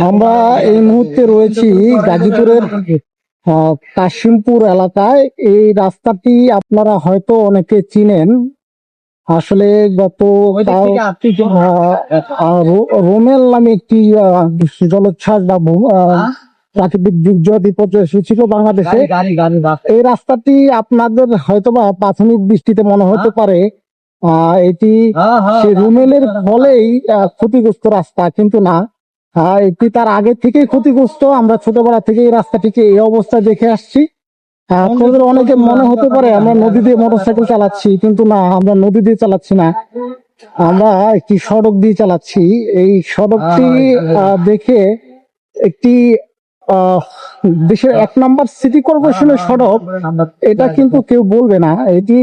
আমরা এই মুহূর্তে রয়েছি গাজীপুরের কাশিমপুর এলাকায়। এই রাস্তাটি আপনারা হয়তো অনেকে চিনেন। আসলে গত রোমেল নামে একটি জলোচ্ছ্বাস বা প্রাকৃতিক দুর্যোগ বিপর্যয় এসেছিল বাংলাদেশে। এই রাস্তাটি আপনাদের হয়তোবা প্রাথমিক দৃষ্টিতে মনে হতে পারে এটি সেই রুমেলের ফলেই ক্ষতিগ্রস্ত রাস্তা, কিন্তু না, এটি তার আগে থেকেই ক্ষতিগ্রস্ত। আমরা ছোটবেলা থেকে এই রাস্তাটিকে এই অবস্থায় দেখে আসছি। আপনাদের অনেকে মনে হতে পারে আমরা নদী দিয়ে মোটরসাইকেল চালাচ্ছি, কিন্তু না, আমরা নদী দিয়ে চালাচ্ছি না, আমরা একটি সড়ক দিয়ে চালাচ্ছি। এই সড়কটি দেখে একটি দেশের 1 নম্বর সিটি কর্পোরেশনের সড়ক এটা কিন্তু কেউ বলবে না। এটি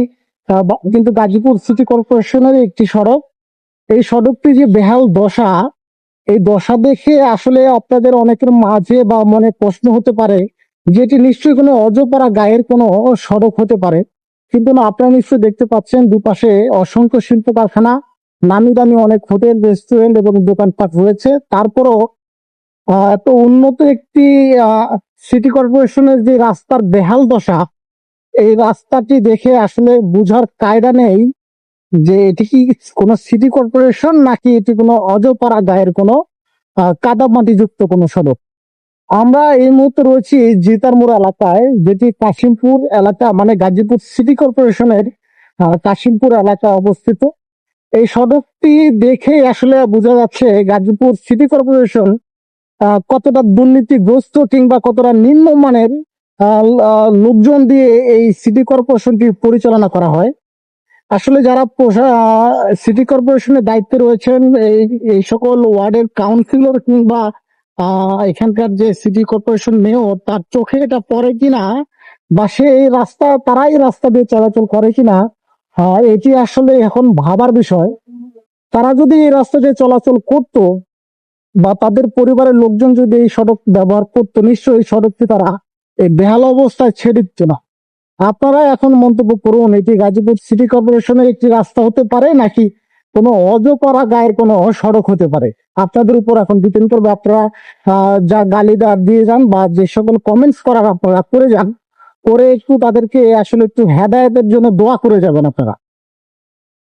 কিন্তু গাজীপুর সিটি কর্পোরেশনের একটি সড়ক। এই সড়কটি যে বেহাল দশা, এই দশা দেখে আসলে আপনাদের অনেকের মাঝে বা মনে প্রশ্ন হতে পারে যে এটি নিশ্চয়ই কোনো অজপাড়া গায়ের কোনো সড়ক হতে পারে, কিন্তু না, আপনারা নিশ্চয়ই দেখতে পাচ্ছেন দুপাশে অসংখ্য শিল্প কারখানা, নামি দামি অনেক হোটেল, রেস্টুরেন্ট এবং দোকানপাট রয়েছে। তারপরও এত উন্নত একটি সিটি কর্পোরেশনের যে রাস্তার বেহাল দশা, এই রাস্তাটি দেখে আসলে বুঝার কায়দা নেই যে এটি কি কোনো সিটি কর্পোরেশন নাকি এটি কোনো অজপাড়া গায়ের কোনো কাদামাটি যুক্ত কোনো সড়ক। আমরা এই মুহূর্তে রয়েছি জিতারমোড় এলাকায়, যেটি কাশিমপুর এলাকা, মানে গাজীপুর সিটি কর্পোরেশনের কাশিমপুর এলাকা অবস্থিত। এই সড়কটি দেখে আসলে বোঝা যাচ্ছে গাজীপুর সিটি কর্পোরেশন কতটা দুর্নীতিগ্রস্ত কিংবা কতটা নিম্নমানের লোকজন দিয়ে এই সিটি কর্পোরেশনটি পরিচালনা করা হয়। আসলে যারা সিটি কর্পোরেশনের দায়িত্বে রয়েছেন, এই সকল ওয়ার্ডের কাউন্সিলর কিংবা এখানকার যে সিটি কর্পোরেশন মেয়র, তার চোখে এটা পড়ে কিনা বা সে এই রাস্তা, তারাই রাস্তা দিয়ে চলাচল করে কিনা, এটি আসলে এখন ভাবার বিষয়। তারা যদি এই রাস্তা দিয়ে চলাচল করতো বা তাদের পরিবারের লোকজন যদি এই সড়ক ব্যবহার করতো, নিশ্চয়ই এই সড়কটি তারা এই বেহাল অবস্থায় ছেড়ে দিত না। আপনারা এখন মন্তব্য করুন, এটি গাজীপুর সিটি কর্পোরেশনের একটি রাস্তা হতে পারে নাকি কোনো অজপাড়া গায়ের কোনো সড়ক হতে পারে। আপনাদের উপর এখন ডিপেন্ড করবে। আপনারা যা গালি দিয়ে যান বা যে সকল কমেন্টস করার আপনারা করে যান, করে একটু তাদেরকে আসলে একটু হেদায়েতের জন্য দোয়া করে যাবেন আপনারা।